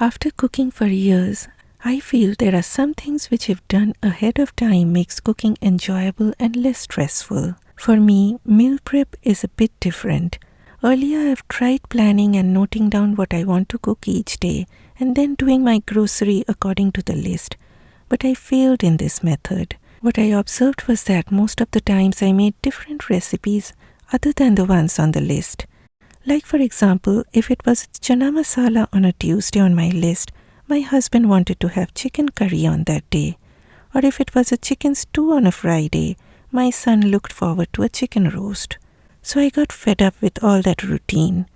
After cooking for years, I feel there are some things which if done ahead of time makes cooking enjoyable and less stressful. For me, meal prep is a bit different. Earlier I've tried planning and noting down what I want to cook each day and then doing my grocery according to the list. But I failed in this method. What I observed was that most of the times I made different recipes other than the ones on the list. Like for example, if it was chana masala on a Tuesday on my list, my husband wanted to have chicken curry on that day. Or if it was a chicken stew on a Friday, my son looked forward to a chicken roast. So I got fed up with all that routine.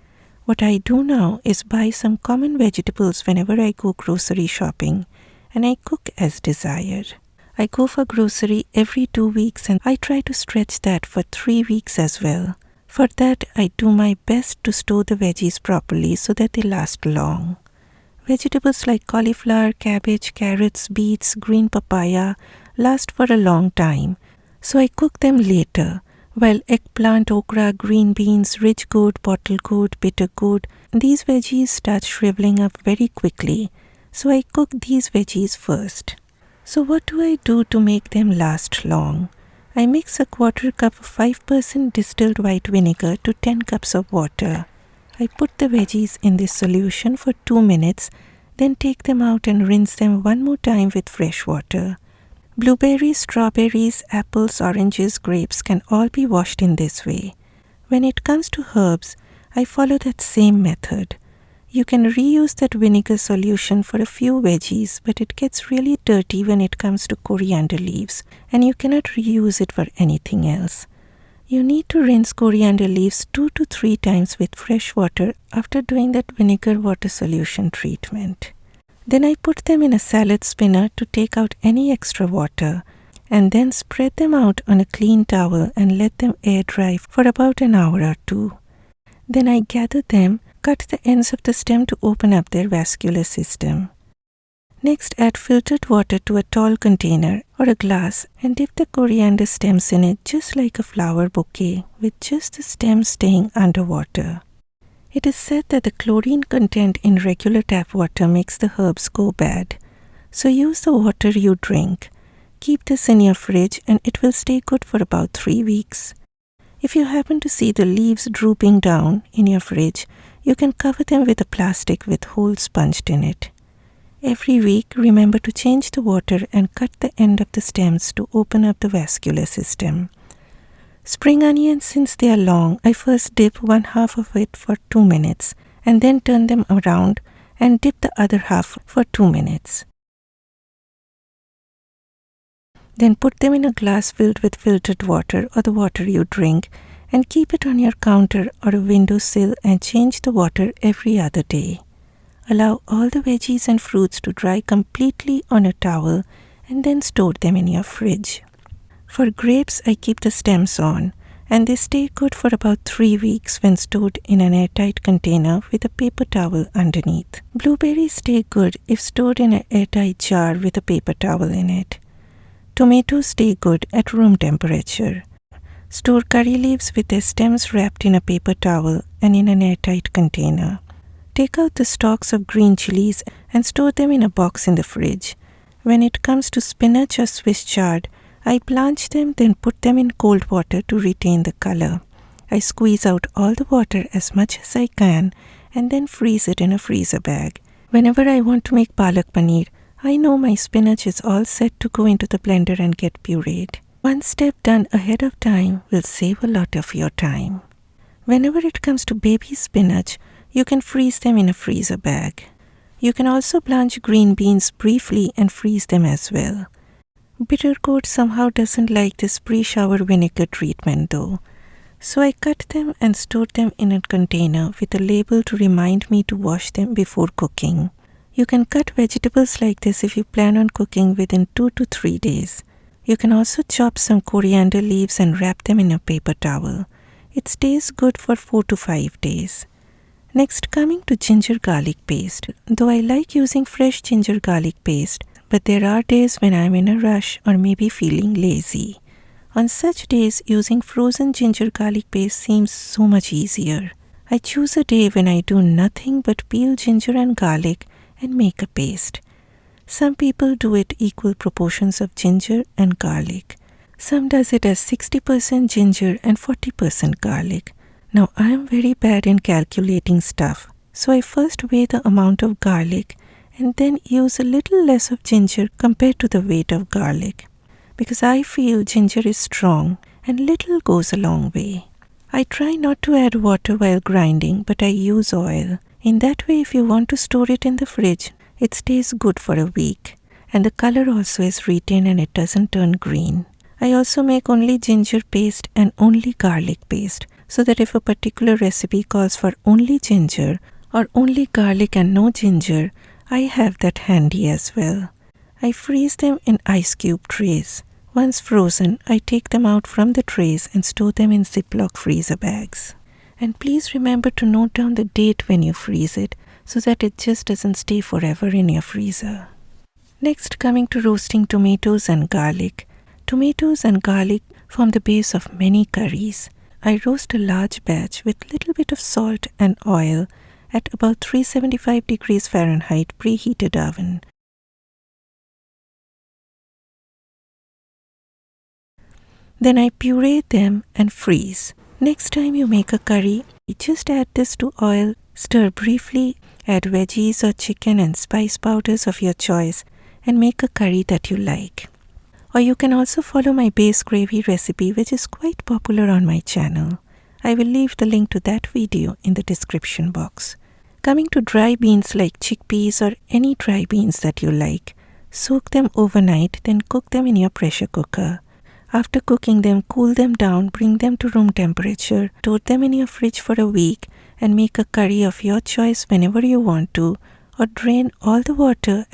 What I do now is buy some common vegetables whenever I go grocery shopping, and I cook as desired. I go for grocery every 2 weeks and I try to stretch that for 3 weeks as well. For that, I do my best to store the veggies properly so that they last long. Vegetables like cauliflower, cabbage, carrots, beets, green papaya last for a long time, so I cook them later, while eggplant, okra, green beans, ridge gourd, bottle gourd, bitter gourd, these veggies start shriveling up very quickly, so I cook these veggies first. So what do I do to make them last long? I mix a quarter cup of 5% distilled white vinegar to 10 cups of water. I put the veggies in this solution for 2 minutes, then take them out and rinse them one more time with fresh water. Blueberries, strawberries, apples, oranges, grapes can all be washed in this way. When it comes to herbs, I follow that same method. You can reuse that vinegar solution for a few veggies, but it gets really dirty when it comes to coriander leaves, and you cannot reuse it for anything else. You need to rinse coriander leaves 2 to 3 times with fresh water after doing that vinegar water solution treatment. Then I put them in a salad spinner to take out any extra water, and then spread them out on a clean towel and let them air dry for about an hour or 2. Then I gather them, cut the ends of the stem to open up their vascular system. Next, add filtered water to a tall container or a glass and dip the coriander stems in it just like a flower bouquet, with just the stems staying underwater. It is said that the chlorine content in regular tap water makes the herbs go bad. So use the water you drink. Keep this in your fridge and it will stay good for about 3 weeks. If you happen to see the leaves drooping down in your fridge, you can cover them with a plastic with holes punched in it. Every week, remember to change the water and cut the end of the stems to open up the vascular system. Spring onions, since they are long, I first dip one half of it for 2 minutes and then turn them around and dip the other half for 2 minutes. Then put them in a glass filled with filtered water or the water you drink and keep it on your counter or a windowsill and change the water every other day. Allow all the veggies and fruits to dry completely on a towel and then store them in your fridge. For grapes, I keep the stems on, and they stay good for about 3 weeks when stored in an airtight container with a paper towel underneath. Blueberries stay good if stored in an airtight jar with a paper towel in it. Tomatoes stay good at room temperature. Store curry leaves with their stems wrapped in a paper towel and in an airtight container. Take out the stalks of green chilies and store them in a box in the fridge. When it comes to spinach or Swiss chard, I blanch them, then put them in cold water to retain the color. I squeeze out all the water as much as I can and then freeze it in a freezer bag. Whenever I want to make palak paneer, I know my spinach is all set to go into the blender and get pureed. One step done ahead of time will save a lot of your time. Whenever it comes to baby spinach, you can freeze them in a freezer bag. You can also blanch green beans briefly and freeze them as well. Bitter gourd somehow doesn't like this pre-shower vinegar treatment though. So I cut them and store them in a container with a label to remind me to wash them before cooking. You can cut vegetables like this if you plan on cooking within 2 to 3 days. You can also chop some coriander leaves and wrap them in a paper towel. It stays good for 4 to 5 days. Next, coming to ginger garlic paste. Though I like using fresh ginger garlic paste, but there are days when I am in a rush or maybe feeling lazy. On such days, using frozen ginger garlic paste seems so much easier. I choose a day when I do nothing but peel ginger and garlic and make a paste. Some people do it equal proportions of ginger and garlic. Some does it as 60% ginger and 40% garlic. Now I am very bad in calculating stuff, so I first weigh the amount of garlic and then use a little less of ginger compared to the weight of garlic, because I feel ginger is strong and little goes a long way. I try not to add water while grinding, but I use oil. In that way, if you want to store it in the fridge, it stays good for a week, and the color also is retained and it doesn't turn green. I also make only ginger paste and only garlic paste, so that if a particular recipe calls for only ginger or only garlic and no ginger, I have that handy as well. I freeze them in ice cube trays. Once frozen, I take them out from the trays and store them in Ziploc freezer bags. And please remember to note down the date when you freeze it, so that it just doesn't stay forever in your freezer. Next, coming to roasting tomatoes and garlic. Tomatoes and garlic form the base of many curries. I roast a large batch with little bit of salt and oil at about 375 degrees Fahrenheit preheated oven. Then I puree them and freeze. Next time you make a curry, just add this to oil, stir briefly, add veggies or chicken and spice powders of your choice, and make a curry that you like. Or you can also follow my base gravy recipe, which is quite popular on my channel. I will leave the link to that video in the description box. Coming to dry beans like chickpeas or any dry beans that you like, soak them overnight, then cook them in your pressure cooker. After cooking them, cool them down, bring them to room temperature, store them in your fridge for a week, and make a curry of your choice whenever you want to, or drain all the water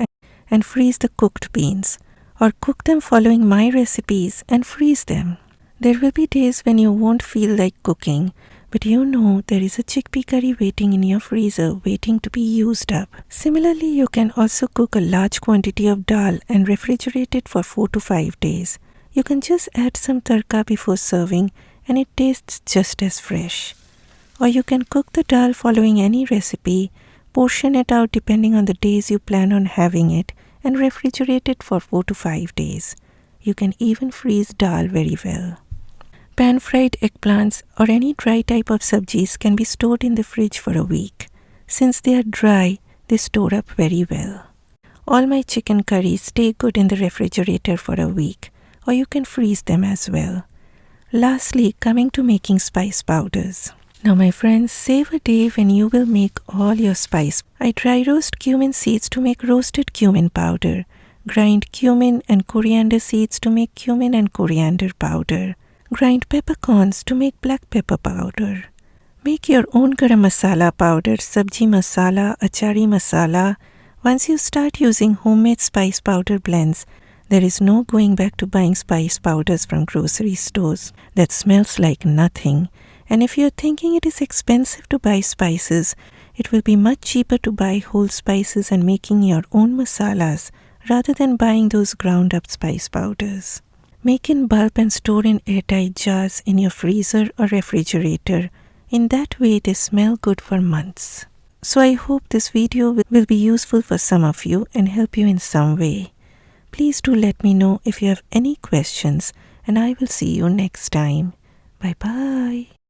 and freeze the cooked beans, or cook them following my recipes and freeze them. There will be days when you won't feel like cooking, but you know there is a chickpea curry waiting in your freezer, waiting to be used up. Similarly, you can also cook a large quantity of dal and refrigerate it for 4 to 5 days. You can just add some tadka before serving and it tastes just as fresh. Or you can cook the dal following any recipe, portion it out depending on the days you plan on having it, and refrigerate it for 4 to 5 days. You can even freeze dal very well. Pan-fried eggplants or any dry type of sabjis can be stored in the fridge for a week. Since they are dry, they store up very well. All my chicken curries stay good in the refrigerator for a week, or you can freeze them as well. Lastly, coming to making spice powders. Now my friends, save a day when you will make all your spice. I dry roast cumin seeds to make roasted cumin powder, grind cumin and coriander seeds to make cumin and coriander powder, grind peppercorns to make black pepper powder. Make your own garam masala powder, sabji masala, achari masala. Once you start using homemade spice powder blends, there is no going back to buying spice powders from grocery stores that smells like nothing. And if you're thinking it is expensive to buy spices, it will be much cheaper to buy whole spices and making your own masalas rather than buying those ground up spice powders. Make in bulk and store in airtight jars in your freezer or refrigerator. In that way, they smell good for months. So I hope this video will be useful for some of you and help you in some way. Please do let me know if you have any questions, and I will see you next time. Bye bye.